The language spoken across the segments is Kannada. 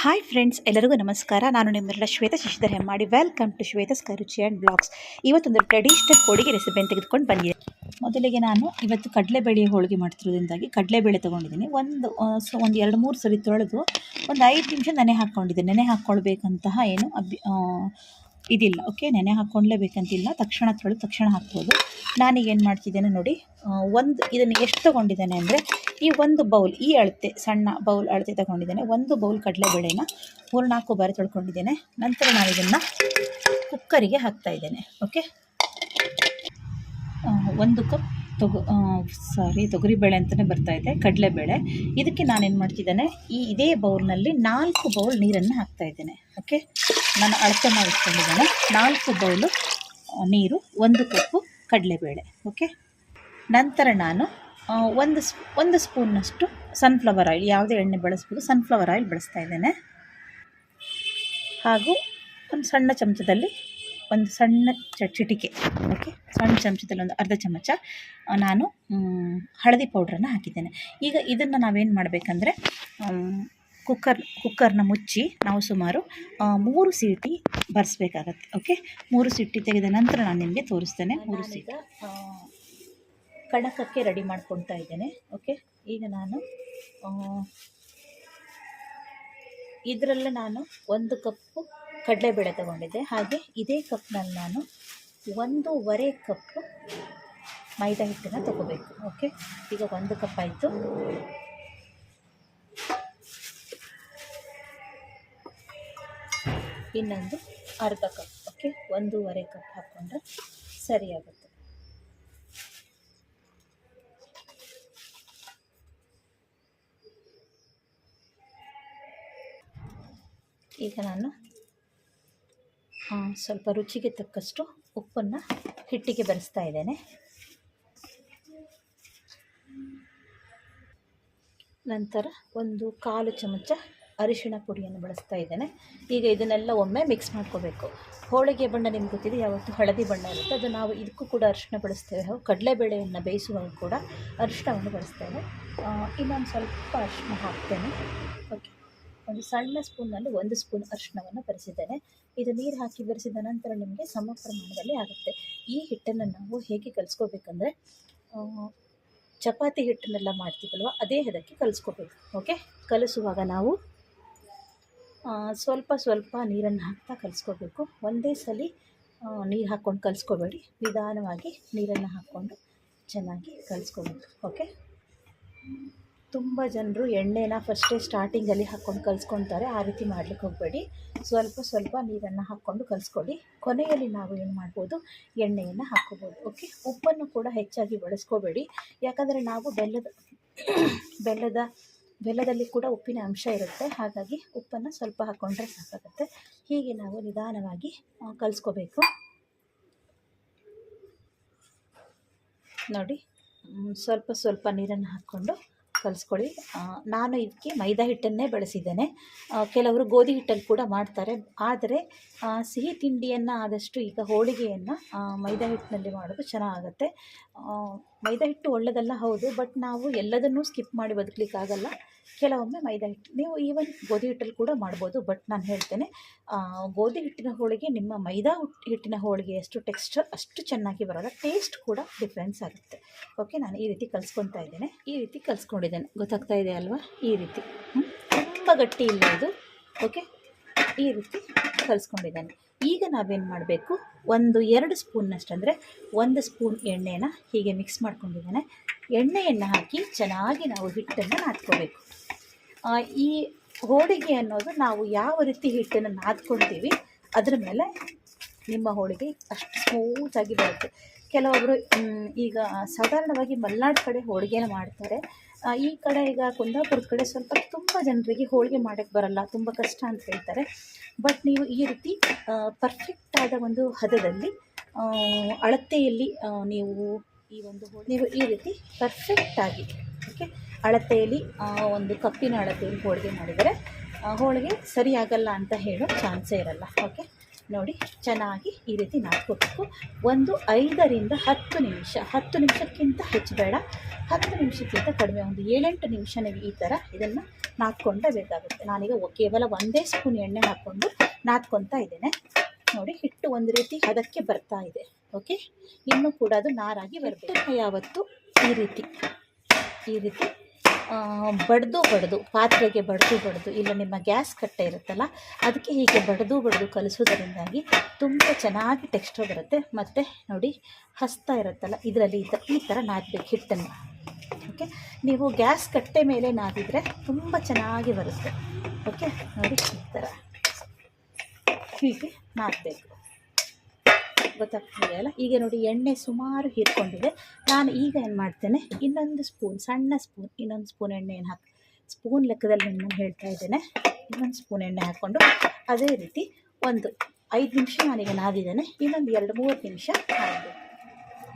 ಹಾಯ್ ಫ್ರೆಂಡ್ಸ್, ಎಲ್ಲರಿಗೂ ನಮಸ್ಕಾರ. ನಾನು ನಿಮ್ಮೆಲ್ಲ Shweta Shashidhar Hemmadi. Welcome to Shweta's Kairuchi and blogs. ಇವತ್ತೊಂದು ಟ್ರೆಡಿಷನಲ್ ಹೋಳಿಗೆ ರೆಸಿಪಿಯನ್ನು ತೆಗೆದುಕೊಂಡು ಬಂದಿದೆ. ಮೊದಲಿಗೆ ನಾನು ಇವತ್ತು ಕಡಲೆಬೇಳೆ ಹೋಳಿಗೆ ಮಾಡ್ತಿರೋದ್ರಿಂದಾಗಿ ಕಡಲೆಬೇಳೆ ತೊಗೊಂಡಿದ್ದೀನಿ. ಒಂದು 2-3 ಸರಿ ತೊಳೆದು ಒಂದು 5 ನಿಮಿಷ ನೆನೆ ಹಾಕ್ಕೊಂಡಿದ್ದೆ. ನೆನೆ ಹಾಕ್ಕೊಳ್ಬೇಕಂತಹ ಏನು ಇದಿಲ್ಲ. ಓಕೆ, ನೆನೆ ಹಾಕ್ಕೊಳ್ಲೇಬೇಕಂತಿಲ್ಲ. ತಕ್ಷಣ ತೊಳೆದು ತಕ್ಷಣ ಹಾಕ್ಬೋದು. ನಾನೀಗ ಏನು ಮಾಡ್ತಿದ್ದೇನೆ ನೋಡಿ, ಇದನ್ನು ಎಷ್ಟು ತೊಗೊಂಡಿದ್ದೇನೆ ಅಂದರೆ, ಈ ಒಂದು ಬೌಲ್, ಈ ಅಳತೆ ಸಣ್ಣ ಬೌಲ್ ಅಳತೆ ತೊಗೊಂಡಿದ್ದೇನೆ. ಒಂದು ಬೌಲ್ ಕಡಲೆಬೇಳೆನ 3-4 ಬಾರಿ ತೊಳ್ಕೊಂಡಿದ್ದೇನೆ. ನಂತರ ನಾನು ಇದನ್ನು ಕುಕ್ಕರಿಗೆ ಹಾಕ್ತಾಯಿದ್ದೇನೆ. ಓಕೆ, 1 ಕಪ್ ತೊಗರಿಬೇಳೆ ಅಂತಲೇ ಬರ್ತಾಯಿದೆ, ಕಡಲೆಬೇಳೆ. ಇದಕ್ಕೆ ನಾನೇನು ಮಾಡ್ತಿದ್ದೇನೆ, ಇದೇ ಬೌಲ್ನಲ್ಲಿ 4 ಬೌಲ್ ನೀರನ್ನು ಹಾಕ್ತಾಯಿದ್ದೇನೆ. ಓಕೆ, ನಾನು ಅಳತೆ ಮಾಡಿಟ್ಕೊಂಡಿದ್ದೇನೆ. 4 ಬೌಲು ನೀರು, 1 ಕಪ್ಪು ಕಡಲೆಬೇಳೆ. ಓಕೆ, ನಂತರ ನಾನು ಒಂದು ಸ್ಪೂನ್ನಷ್ಟು ಸನ್ಫ್ಲವರ್ ಆಯಿಲ್, ಯಾವುದೇ ಎಣ್ಣೆ ಬಳಸ್ಬೋದು, ಸನ್ಫ್ಲವರ್ ಆಯಿಲ್ ಬಳಸ್ತಾ ಇದ್ದೇನೆ. ಹಾಗೂ ಒಂದು ಸಣ್ಣ ಚಮಚದಲ್ಲಿ ಒಂದು ಸಣ್ಣ ಚಿಟಿಕೆ, ಓಕೆ, ಸಣ್ಣ ಚಮಚದಲ್ಲಿ ಒಂದು ಅರ್ಧ ಚಮಚ ನಾನು ಹಳದಿ ಪೌಡ್ರನ್ನು ಹಾಕಿದ್ದೇನೆ. ಈಗ ಇದನ್ನು ನಾವೇನು ಮಾಡಬೇಕಂದ್ರೆ, ಕುಕ್ಕರ್ನ ಮುಚ್ಚಿ ನಾವು ಸುಮಾರು 3 ಸೀಟಿ ಬರೆಸ್ಬೇಕಾಗತ್ತೆ. ಓಕೆ, 3 ಸೀಟಿ ತೆಗೆದ ನಂತರ ನಾನು ನಿಮಗೆ ತೋರಿಸ್ತೇನೆ. 3 ಸೀಟಿ ಕಣಕಕ್ಕೆ ರೆಡಿ ಮಾಡ್ಕೊಳ್ತಾ ಇದ್ದೇನೆ. ಓಕೆ, ಈಗ ನಾನು ಇದರಲ್ಲೇ ನಾನು 1 ಕಪ್ಪು ಕಡಲೆಬೇಳೆ ತಗೊಂಡಿದ್ದೆ. ಹಾಗೆ ಇದೇ ಕಪ್ನಲ್ಲಿ ನಾನು 1.5 ಕಪ್ಪು ಮೈದಾ ಹಿಟ್ಟನ್ನು ತಗೋಬೇಕು. ಓಕೆ, ಈಗ 1 ಕಪ್ ಆಯಿತು. ಇನ್ನೊಂದು ಅರ್ಧ ಕಪ್. ಓಕೆ, 1.5 ಕಪ್ ಹಾಕ್ಕೊಂಡ್ರೆ ಸರಿಯಾಗುತ್ತೆ. ಈಗ ನಾನು ಸ್ವಲ್ಪ ರುಚಿಗೆ ತಕ್ಕಷ್ಟು ಉಪ್ಪನ್ನು ಹಿಟ್ಟಿಗೆ ಬೆರೆಸ್ತಾ ಇದ್ದೇನೆ. ನಂತರ 1/4 ಚಮಚ ಅರಿಶಿಣ ಪುಡಿಯನ್ನು ಬಳಸ್ತಾ ಇದ್ದೇನೆ. ಈಗ ಇದನ್ನೆಲ್ಲ ಒಮ್ಮೆ ಮಿಕ್ಸ್ ಮಾಡ್ಕೋಬೇಕು. ಹೋಳಿಗೆ ಬಣ್ಣ ನಿಮ್ಗೆ ಗೊತ್ತಿದೆ, ಯಾವತ್ತು ಹಳದಿ ಬಣ್ಣ ಇರುತ್ತೆ, ಅದು ನಾವು ಇದಕ್ಕೂ ಕೂಡ ಅರಿಶಿಣ ಬಳಸ್ತೇವೆ. ಹಾಗೂ ಕಡಲೆಬೇಳೆಯನ್ನು ಬೇಯಿಸುವಾಗ ಕೂಡ ಅರಿಶಿಣವನ್ನು ಬಳಸ್ತೇವೆ. ಇನ್ನೊಂದು ಸ್ವಲ್ಪ ಅರಿಶಿಣ ಹಾಕ್ತೇನೆ. ಓಕೆ, ಒಂದು ಸಣ್ಣ ಸ್ಪೂನ್ನಲ್ಲಿ 1 ಸ್ಪೂನ್ ಅರಿಶಿಣವನ್ನು ಬೆರೆಸಿದ್ದೇನೆ. ಇದು ನೀರು ಹಾಕಿ ಬೆರೆಸಿದ ನಂತರ ನಿಮಗೆ ಸಮ ಪ್ರಮಾಣದಲ್ಲಿ ಆಗುತ್ತೆ. ಈ ಹಿಟ್ಟನ್ನು ನಾವು ಹೇಗೆ ಕಲಿಸ್ಕೋಬೇಕಂದ್ರೆ, ಚಪಾತಿ ಹಿಟ್ಟನ್ನೆಲ್ಲ ಮಾಡ್ತೀವಲ್ವ, ಅದೇ ಹದಕ್ಕೆ ಕಲಿಸ್ಕೋಬೇಕು. ಓಕೆ, ಕಲಿಸುವಾಗ ನಾವು ಸ್ವಲ್ಪ ನೀರನ್ನು ಹಾಕ್ತಾ ಕಲಿಸ್ಕೋಬೇಕು. ಒಂದೇ ಸಲ ನೀರು ಹಾಕ್ಕೊಂಡು ಕಲಿಸ್ಕೋಬೇಡಿ, ನಿಧಾನವಾಗಿ ನೀರನ್ನು ಹಾಕ್ಕೊಂಡು ಚೆನ್ನಾಗಿ ಕಲಿಸ್ಕೋಬೇಕು. ಓಕೆ, ತುಂಬ ಜನರು ಎಣ್ಣೆನ ಫಸ್ಟೇ ಸ್ಟಾರ್ಟಿಂಗಲ್ಲಿ ಹಾಕ್ಕೊಂಡು ಕಲಿಸ್ಕೊತಾರೆ. ಆ ರೀತಿ ಮಾಡಲಿಕ್ಕೆ ಹೋಗಬೇಡಿ. ಸ್ವಲ್ಪ ನೀರನ್ನು ಹಾಕ್ಕೊಂಡು ಕಲಿಸ್ಕೊಳ್ಳಿ. ಕೊನೆಯಲ್ಲಿ ನಾವು ಏನು ಮಾಡ್ಬೋದು, ಎಣ್ಣೆಯನ್ನು ಹಾಕ್ಕೋಬೋದು. ಓಕೆ, ಉಪ್ಪನ್ನು ಕೂಡ ಹೆಚ್ಚಾಗಿ ಬಳಸ್ಕೋಬೇಡಿ, ಯಾಕಂದರೆ ನಾವು ಬೆಲ್ಲದಲ್ಲಿ ಕೂಡ ಉಪ್ಪಿನ ಅಂಶ ಇರುತ್ತೆ. ಹಾಗಾಗಿ ಉಪ್ಪನ್ನು ಸ್ವಲ್ಪ ಹಾಕ್ಕೊಂಡ್ರೆ ಸಾಕಾಗುತ್ತೆ. ಹೀಗೆ ನಾವು ನಿಧಾನವಾಗಿ ಕಲಿಸ್ಕೋಬೇಕು. ನೋಡಿ, ಸ್ವಲ್ಪ ನೀರನ್ನು ಹಾಕ್ಕೊಂಡು ಕಲಿಸ್ಕೊಳ್ಳಿ. ನಾನು ಇದಕ್ಕೆ ಮೈದಾ ಹಿಟ್ಟನ್ನೇ ಬಳಸಿದ್ದೇನೆ. ಕೆಲವರು ಗೋಧಿ ಹಿಟ್ಟಲ್ಲಿ ಕೂಡ ಮಾಡ್ತಾರೆ. ಆದರೆ ಸಿಹಿ ತಿಂಡಿಯನ್ನು ಆದಷ್ಟು ಈಗ ಹೋಳಿಗೆಯನ್ನು ಮೈದಾ ಹಿಟ್ಟಿನಲ್ಲಿ ಮಾಡೋದು ಚೆನ್ನಾಗುತ್ತೆ. ಮೈದಾ ಹಿಟ್ಟು ಒಳ್ಳೆಯದಲ್ಲ, ಹೌದು, ಬಟ್ ನಾವು ಎಲ್ಲದನ್ನೂ ಸ್ಕಿಪ್ ಮಾಡಿ ಬದುಕಲಿಕ್ಕಾಗಲ್ಲ. ಕೆಲವೊಮ್ಮೆ ಮೈದಾ ಹಿಟ್ಟು, ನೀವು ಈವನ್ ಗೋಧಿ ಹಿಟ್ಟಲ್ಲಿ ಕೂಡ ಮಾಡ್ಬೋದು. ಬಟ್ ನಾನು ಹೇಳ್ತೇನೆ, ಗೋಧಿ ಹಿಟ್ಟಿನ ಹೋಳಿಗೆ ನಿಮ್ಮ ಮೈದಾ ಹಿಟ್ಟಿನ ಹೋಳಿಗೆ ಎಷ್ಟು ಟೆಕ್ಸ್ಚರ್ ಅಷ್ಟು ಚೆನ್ನಾಗಿ ಬರೋಲ್ಲ, ಟೇಸ್ಟ್ ಕೂಡ ಡಿಫ್ರೆನ್ಸ್ ಆಗುತ್ತೆ. ಓಕೆ, ನಾನು ಈ ರೀತಿ ಕಲಿಸ್ಕೊತಾ ಇದ್ದೇನೆ. ಈ ರೀತಿ ಕಲಿಸ್ಕೊಂಡಿದ್ದೇನೆ, ಗೊತ್ತಾಗ್ತಾ ಇದೆ ಅಲ್ವಾ? ಈ ರೀತಿ ತುಂಬ ಗಟ್ಟಿ ಇಲ್ಲ ಇದು. ಓಕೆ, ಈ ರೀತಿ ಕಲಿಸ್ಕೊಂಡಿದ್ದೇನೆ. ಈಗ ನಾವೇನು ಮಾಡಬೇಕು, 1-2 ಸ್ಪೂನ್ನಷ್ಟು, ಅಂದರೆ 1 ಸ್ಪೂನ್ ಎಣ್ಣೆನ ಹೀಗೆ ಮಿಕ್ಸ್ ಮಾಡ್ಕೊಂಡಿದ್ದೇನೆ. ಎಣ್ಣೆಯನ್ನು ಹಾಕಿ ಚೆನ್ನಾಗಿ ನಾವು ಹಿಟ್ಟನ್ನು ನಾದ್ಕೋಬೇಕು. ಈ ಹೋಳಿಗೆ ಅನ್ನೋದು ನಾವು ಯಾವ ರೀತಿ ಹಿಟ್ಟನ್ನು ನಾದ್ಕೊಳ್ತೀವಿ ಅದರ ಮೇಲೆ ನಿಮ್ಮ ಹೋಳಿಗೆ ಅಷ್ಟು ಸ್ಮೂತಾಗಿ ಬರುತ್ತೆ. ಕೆಲವೊಬ್ಬರು ಈಗ ಸಾಧಾರಣವಾಗಿ ಮಲೆನಾಡು ಕಡೆ ಹೋಳಿಗೆನ ಮಾಡ್ತಾರೆ. ಈ ಕಡೆ ಈಗ ಕುಂದಾಪುರದ ಕಡೆ ಸ್ವಲ್ಪ ತುಂಬ ಜನರಿಗೆ ಹೋಳಿಗೆ ಮಾಡೋಕ್ಕೆ ಬರಲ್ಲ, ತುಂಬ ಕಷ್ಟ ಅಂತ ಹೇಳ್ತಾರೆ. ಬಟ್ ನೀವು ಈ ರೀತಿ ಪರ್ಫೆಕ್ಟಾದ ಒಂದು ಹದದಲ್ಲಿ ಅಳತೆಯಲ್ಲಿ ನೀವು ಈ ರೀತಿ ಪರ್ಫೆಕ್ಟಾಗಿ, ಓಕೆ, ಅಳತೆಯಲ್ಲಿ ಒಂದು ಕಪ್ಪಿನ ಅಳತೆಯಲ್ಲಿ ಹೋಳಿಗೆ ಮಾಡಿದರೆ ಹೋಳಿಗೆ ಸರಿಯಾಗಲ್ಲ ಅಂತ ಹೇಳೋ ಚಾನ್ಸೇ ಇರಲ್ಲ. ಓಕೆ, ನೋಡಿ ಚೆನ್ನಾಗಿ ಈ ರೀತಿ ನಾದ್ಕೋಬೇಕು. ಒಂದು 5ರಿಂದ 10 ನಿಮಿಷ, 10 ನಿಮಿಷಕ್ಕಿಂತ ಹೆಚ್ಚು ಬೇಡ, 10 ನಿಮಿಷಕ್ಕಿಂತ ಕಡಿಮೆ, ಒಂದು 7-8 ನಿಮಿಷ ನೀವು ಈ ಥರ ಇದನ್ನು ನಾದ್ಕೊಂಡೇ ಬೇಕಾಗುತ್ತೆ. ನಾನೀಗ ಕೇವಲ 1 ಸ್ಪೂನ್ ಎಣ್ಣೆ ಹಾಕ್ಕೊಂಡು ನಾದ್ಕೊತಾ ಇದ್ದೇನೆ. ನೋಡಿ ಹಿಟ್ಟು ಒಂದು ರೀತಿ ಅದಕ್ಕೆ ಬರ್ತಾ ಇದೆ. ಓಕೆ, ಇನ್ನೂ ಕೂಡ ಅದು ನಾರಾಗಿ ಬರಬೇಕು. ಯಾವತ್ತು ಈ ರೀತಿ ಬಡ್ದು ಪಾತ್ರೆಗೆ ಬಡ್ದು ಇಲ್ಲ ನಿಮ್ಮ ಗ್ಯಾಸ್ ಕಟ್ಟೆ ಇರುತ್ತಲ್ಲ ಅದಕ್ಕೆ ಹೀಗೆ ಬಡ್ದು ಕಲಿಸೋದರಿಂದಾಗಿ ತುಂಬ ಚೆನ್ನಾಗಿ ಟೆಕ್ಸ್ಚರ್ ಬರುತ್ತೆ. ಮತ್ತು ನೋಡಿ ಹಸ್ತಾ ಇರುತ್ತಲ್ಲ ಇದರಲ್ಲಿ ಈ ಥರ ನಾದಬೇಕು ಹಿಟ್ಟನ್ನು. ಓಕೆ, ನೀವು ಗ್ಯಾಸ್ ಕಟ್ಟೆ ಮೇಲೆ ನಾದಿದರೆ ತುಂಬ ಚೆನ್ನಾಗಿ ಬರುತ್ತೆ. ಓಕೆ, ನೋಡಿ ಈ ಥರ ಹೀಗೆ ನಾದಬೇಕು. ಗೊತ್ತಾಗ್ತಿದೆಯಲ್ಲ. ಈಗ ನೋಡಿ ಎಣ್ಣೆ ಸುಮಾರು ಹೀರ್ಕೊಂಡಿದೆ. ನಾನು ಈಗ ಏನು ಮಾಡ್ತೇನೆ, ಇನ್ನೊಂದು ಸಣ್ಣ ಸ್ಪೂನ್ ಇನ್ನೊಂದು ಸ್ಪೂನ್ ಎಣ್ಣೆಯನ್ನು ಸ್ಪೂನ್ ಲೆಕ್ಕದಲ್ಲಿ ನಾನು ಹೇಳ್ತಾ ಇದ್ದೇನೆ. ಇನ್ನೊಂದು ಸ್ಪೂನ್ ಎಣ್ಣೆ ಹಾಕ್ಕೊಂಡು ಅದೇ ರೀತಿ ಒಂದು 5 ನಿಮಿಷ ನಾನೀಗ ನಾದಿದ್ದೇನೆ. ಇನ್ನೊಂದು 2-3 ನಿಮಿಷ ನಾದಬೇಕು.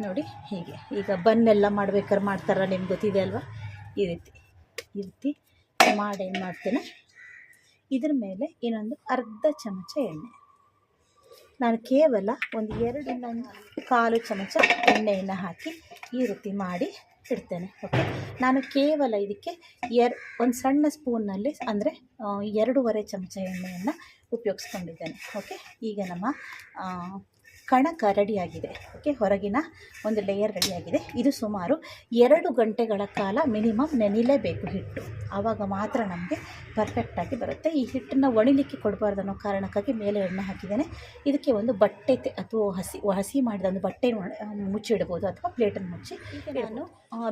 ನೋಡಿ ಹೀಗೆ. ಈಗ ಬನ್ನೆಲ್ಲ ಮಾಡ್ತಾರ ನಿಮ್ಗೆ ಗೊತ್ತಿದೆ ಅಲ್ವಾ, ಈ ರೀತಿ ಮಾಡಿ ಏನು ಮಾಡ್ತೇನೆ, ಇದ್ರ ಮೇಲೆ ಇನ್ನೊಂದು ಅರ್ಧ ಚಮಚ ಎಣ್ಣೆ, ನಾನು ಕೇವಲ ಒಂದು 2-1/4 ಚಮಚ ಎಣ್ಣೆಯನ್ನು ಹಾಕಿ ಈ ರೀತಿ ಮಾಡಿ ಇಡ್ತೇನೆ. ಓಕೆ, ನಾನು ಕೇವಲ ಇದಕ್ಕೆ ಒಂದು ಸಣ್ಣ ಸ್ಪೂನ್ನಲ್ಲಿ ಅಂದರೆ 2.5 ಚಮಚ ಎಣ್ಣೆಯನ್ನು ಉಪಯೋಗಿಸ್ಕೊಂಡಿದ್ದೇನೆ. ಓಕೆ, ಈಗ ನಮ್ಮ ಕಣಕ ರೆಡಿಯಾಗಿದೆ. ಓಕೆ, ಹೊರಗಿನ ಒಂದು ಲೇಯರ್ ರೆಡಿಯಾಗಿದೆ. ಇದು ಸುಮಾರು 2 ಗಂಟೆಗಳ ಕಾಲ ಮಿನಿಮಮ್ ನೆನಿಲೇಬೇಕು ಹಿಟ್ಟು, ಆವಾಗ ಮಾತ್ರ ನಮಗೆ ಪರ್ಫೆಕ್ಟಾಗಿ ಬರುತ್ತೆ. ಈ ಹಿಟ್ಟನ್ನು ಒಣಿಲಿಕ್ಕೆ ಕೊಡಬಾರ್ದು ಅನ್ನೋ ಕಾರಣಕ್ಕಾಗಿ ಮೇಲೆ ಎಣ್ಣೆ ಹಾಕಿದ್ದೇನೆ. ಇದಕ್ಕೆ ಒಂದು ಬಟ್ಟೆ ಅಥವಾ ಹಸಿ ಮಾಡಿದ ಒಂದು ಬಟ್ಟೆ ಮುಚ್ಚಿಡ್ಬೋದು ಅಥವಾ ಪ್ಲೇಟನ್ನು ಮುಚ್ಚಿ. ಈಗ ನಾನು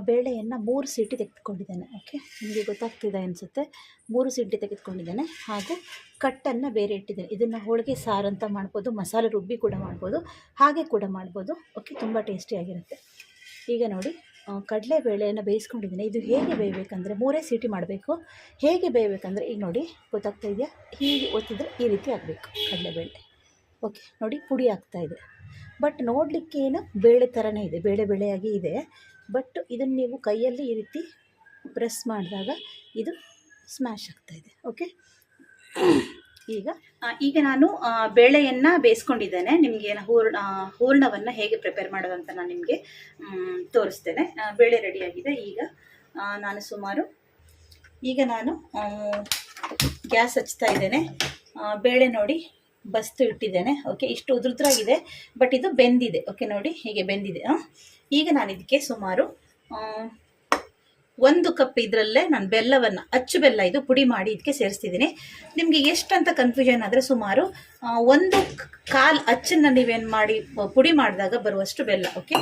ಬೇಳೆಯನ್ನು 3 ಸೀಟಿ ತೆಗೆದುಕೊಂಡಿದ್ದೇನೆ. ಓಕೆ, ನಿಮಗೆ ಗೊತ್ತಾಗ್ತಿದೆ ಅನಿಸುತ್ತೆ. 3 ಸೀಟಿ ತೆಗೆದುಕೊಂಡಿದ್ದೇನೆ. ಹಾಗೂ ಕಟ್ಟನ್ನು ಬೇರೆ ಇಟ್ಟಿದ್ದೇನೆ. ಇದನ್ನು ಹೋಳಿಗೆ ಸಾರು ಅಂತ ಮಾಡ್ಬೋದು, ಮಸಾಲೆ ರುಬ್ಬಿ ಕೂಡ ಮಾಡ್ಬೋದು, ಹಾಗೆ ಕೂಡ ಮಾಡ್ಬೋದು. ಓಕೆ, ತುಂಬ ಟೇಸ್ಟಿಯಾಗಿರುತ್ತೆ. ಈಗ ನೋಡಿ ಕಡಲೆಬೇಳೆಯನ್ನು ಬೇಯಿಸ್ಕೊಂಡಿದ್ದೀನಿ. ಇದು ಹೇಗೆ ಬೇಯಬೇಕಂದ್ರೆ 3 ಸೀಟಿ ಮಾಡಬೇಕು. ಹೇಗೆ ಬೇಯಬೇಕಂದ್ರೆ ಈಗ ನೋಡಿ ಗೊತ್ತಾಗ್ತಾ ಇದೆಯಾ, ಹೀಗೆ ಒತ್ತಿದ್ರೆ ಈ ರೀತಿ ಆಗಬೇಕು ಕಡಲೆಬೇಳೆ. ಓಕೆ, ನೋಡಿ ಪುಡಿ ಆಗ್ತಾಯಿದೆ. ಬಟ್ ನೋಡಲಿಕ್ಕೇನು ಬೇಳೆ ಥರನೇ ಇದೆ, ಬೇಳೆಯಾಗಿ ಇದೆ. ಬಟ್ ಇದನ್ನು ನೀವು ಕೈಯಲ್ಲಿ ಈ ರೀತಿ ಪ್ರೆಸ್ ಮಾಡಿದಾಗ ಇದು ಸ್ಮ್ಯಾಶ್ ಆಗ್ತಾಯಿದೆ. ಓಕೆ, ಈಗ ನಾನು ಬೇಳೆಯನ್ನು ಬೇಯಿಸ್ಕೊಂಡಿದ್ದೇನೆ. ನಿಮಗೆ ಹೂರ್ಣವನ್ನು ಹೇಗೆ ಪ್ರಿಪೇರ್ ಮಾಡೋದಂತ ನಾನು ನಿಮಗೆ ತೋರಿಸ್ತೇನೆ. ಬೇಳೆ ರೆಡಿಯಾಗಿದೆ. ಈಗ ನಾನು ಗ್ಯಾಸ್ ಹಚ್ತಾ ಇದ್ದೇನೆ. ಬೇಳೆ ನೋಡಿ ಬಸ್ತು ಇಟ್ಟಿದ್ದೇನೆ. ಓಕೆ, ಇಷ್ಟು ಉದುರುದ್ರಾಗಿದೆ, ಬಟ್ ಇದು ಬೆಂದಿದೆ. ಓಕೆ, ನೋಡಿ ಹೀಗೆ ಬೆಂದಿದೆ. ಈಗ ನಾನು ಇದಕ್ಕೆ ಸುಮಾರು 1 ಕಪ್ ಇದರಲ್ಲೇ ನಾನು ಬೆಲ್ಲವನ್ನು, ಅಚ್ಚು ಬೆಲ್ಲ ಇದು ಪುಡಿ ಮಾಡಿ ಇದಕ್ಕೆ ಸೇರಿಸ್ತಿದ್ದೀನಿ. ನಿಮಗೆ ಎಷ್ಟಂತ ಕನ್ಫ್ಯೂಷನ್ ಆದರೆ ಸುಮಾರು 1/4 ಅಚ್ಚನ್ನು ನೀವೇನು ಮಾಡಿ ಪುಡಿ ಮಾಡಿದಾಗ ಬರುವಷ್ಟು ಬೆಲ್ಲ ಓಕೆ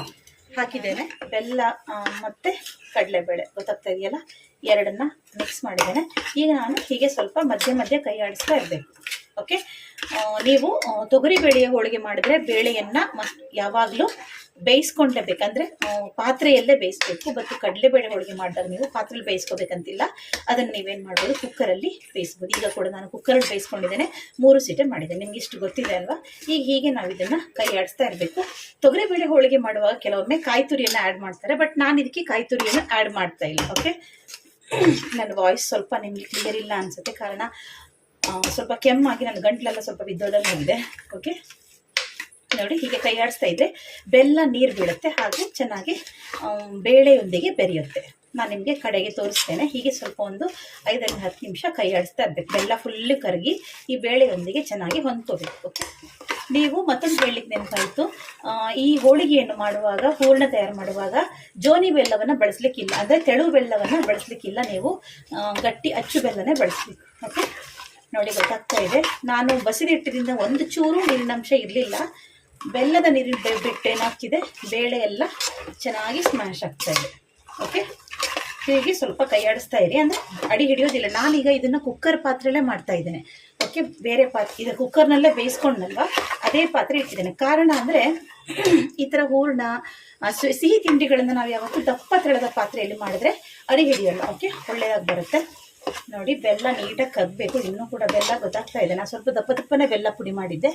ಹಾಕಿದ್ದೇನೆ. ಬೆಲ್ಲ ಮತ್ತು ಕಡಲೆಬೇಳೆ ಗೊತ್ತಾಗ್ತಾ ಇದೆಯಲ್ಲ, ಎರಡನ್ನ ಮಿಕ್ಸ್ ಮಾಡಿದ್ದೇನೆ. ಈಗ ನಾನು ಹೀಗೆ ಸ್ವಲ್ಪ ಮಧ್ಯೆ ಕೈ ಆಡಿಸ್ತಾ ಇರಬೇಕು. ಓಕೆ, ನೀವು ತೊಗರಿಬೇಳೆಯ ಹೋಳಿಗೆ ಮಾಡಿದ್ರೆ ಬೇಳೆಯನ್ನು ಯಾವಾಗಲೂ ಬೇಯಿಸ್ಕೊಂಡೇಬೇಕು, ಅಂದರೆ ಪಾತ್ರೆಯಲ್ಲೇ ಬೇಯಿಸ್ಬೇಕು. ಮತ್ತು ಕಡಲೆಬೇಳೆ ಹೋಳಿಗೆ ಮಾಡಿದಾಗ ನೀವು ಪಾತ್ರೆಯಲ್ಲಿ ಬೇಯಿಸ್ಕೋಬೇಕಂತಿಲ್ಲ, ಅದನ್ನು ನೀವೇನು ಮಾಡ್ಬೋದು ಕುಕ್ಕರಲ್ಲಿ ಬೇಯಿಸ್ಬೋದು. ಈಗ ಕೂಡ ನಾನು ಕುಕ್ಕರಲ್ಲಿ ಬೇಯಿಸ್ಕೊಂಡಿದ್ದೇನೆ, 3 ಸೀಟಿ ಮಾಡಿದ್ದೇನೆ. ನಿಮ್ಗೆ ಇಷ್ಟು ಗೊತ್ತಿದೆ ಅಲ್ವಾ. ಈಗ ಹೀಗೆ ನಾವು ಇದನ್ನು ಕೈ ಆಡಿಸ್ತಾ ಇರಬೇಕು. ತೊಗರಿಬೇಳೆ ಹೋಳಿಗೆ ಮಾಡುವಾಗ ಕೆಲವೊಮ್ಮೆ ಕಾಯಿ ತುರಿಯನ್ನು ಆ್ಯಡ್ ಮಾಡ್ತಾರೆ, ಬಟ್ ನಾನು ಇದಕ್ಕೆ ಕಾಯಿ ತುರಿಯನ್ನು ಆ್ಯಡ್ ಮಾಡ್ತಾ ಇಲ್ಲ. ಓಕೆ, ನನ್ನ ವಾಯ್ಸ್ ಸ್ವಲ್ಪ ನಿಮಗೆ ಕ್ಲಿಯರ್ ಇಲ್ಲ ಅನಿಸುತ್ತೆ, ಕಾರಣ ಸ್ವಲ್ಪ ಕೆಮ್ಮಾಗಿ ನನ್ನ ಗಂಟ್ಲೆಲ್ಲ ಸ್ವಲ್ಪ ಬಿದ್ದೋದಂಗಿದೆ. ಓಕೆ, ನೋಡಿ ಹೀಗೆ ಕೈ ಆಡಿಸ್ತಾ ಇದ್ದರೆ ಬೆಲ್ಲ ನೀರು ಬೀಳುತ್ತೆ, ಹಾಗೂ ಚೆನ್ನಾಗಿ ಬೇಳೆಯೊಂದಿಗೆ ಬೆರೆಯುತ್ತೆ. ನಾನು ನಿಮಗೆ ಕಡೆಗೆ ತೋರಿಸ್ತೇನೆ. ಹೀಗೆ ಸ್ವಲ್ಪ ಒಂದು 5-10 ನಿಮಿಷ ಕೈ ಆಡಿಸ್ತಾ ಇರಬೇಕು. ಬೆಲ್ಲ ಫುಲ್ಲು ಕರಗಿ ಈ ಬೇಳೆಯೊಂದಿಗೆ ಚೆನ್ನಾಗಿ ಹೊಂದ್ಕೋಬೇಕು. ಓಕೆ, ನೀವು ಮತ್ತೊಂದು ಹೇಳಲಿಕ್ಕೆ ನೆನಪಾಯಿತು, ಈ ಹೋಳಿಗೆಯನ್ನು ಮಾಡುವಾಗ, ಹೂರ್ಣ ತಯಾರು ಮಾಡುವಾಗ ಜೋನಿ ಬೆಲ್ಲವನ್ನು ಬಳಸಲಿಕ್ಕಿಲ್ಲ, ಅಂದರೆ ತೆಳು ಬೆಲ್ಲವನ್ನು ಬಳಸಲಿಕ್ಕಿಲ್ಲ. ನೀವು ಗಟ್ಟಿ ಅಚ್ಚು ಬೆಲ್ಲನೇ ಬಳಸಬೇಕು. ಓಕೆ, ನೋಡಿ ಗೊತ್ತಾಗ್ತಾ ಇದೆ. ನಾನು ಬಸಿದಿಟ್ಟಿದ್ದರಿಂದ ಒಂದು ಚೂರು ನೀರಿನಂಶ ಇರಲಿಲ್ಲ. ಬೆಲ್ಲದ ನೀರಿನ ಬಿಟ್ಟು ಏನಾಗ್ತಿದೆ, ಬೇಳೆ ಎಲ್ಲ ಚೆನ್ನಾಗಿ ಸ್ಮ್ಯಾಶ್ ಆಗ್ತಾ ಇದೆ. ಓಕೆ, ಹೀಗೆ ಸ್ವಲ್ಪ ಕೈ ಆಡಿಸ್ತಾ ಇರಿ, ಅಂದರೆ ಅಡಿ ಹಿಡಿಯೋದಿಲ್ಲ. ನಾನೀಗ ಇದನ್ನು ಕುಕ್ಕರ್ ಪಾತ್ರೆಯಲ್ಲೇ ಮಾಡ್ತಾ ಇದ್ದೇನೆ. ಓಕೆ, ಬೇರೆ ಇದು ಕುಕ್ಕರ್ನಲ್ಲೇ ಬೇಯಿಸ್ಕೊಂಡಲ್ವ, ಅದೇ ಪಾತ್ರೆ ಇಟ್ಟಿದ್ದೇನೆ. ಕಾರಣ ಅಂದರೆ ಈ ಥರ ಹೂರ್ಣ ಸಿಹಿ ತಿಂಡಿಗಳನ್ನು ನಾವು ಯಾವತ್ತೂ ದಪ್ಪ ತೆಳದ ಪಾತ್ರೆಯಲ್ಲಿ ಮಾಡಿದ್ರೆ ಅಡಿ ಹಿಡಿಯೋಲ್ಲ. ಓಕೆ, ಒಳ್ಳೆಯದಾಗಿ ಬರುತ್ತೆ. ನೋಡಿ ಬೆಲ್ಲ ನೀಟಾಗಿ ಕರಗಬೇಕು. ಇನ್ನೂ ಕೂಡ ಬೆಲ್ಲ ಗೊತ್ತಾಗ್ತಾ ಇದೆ. ನಾನು ಸ್ವಲ್ಪ ದಪ್ಪನೇ ಬೆಲ್ಲ ಪುಡಿ ಮಾಡಿದ್ದೆ,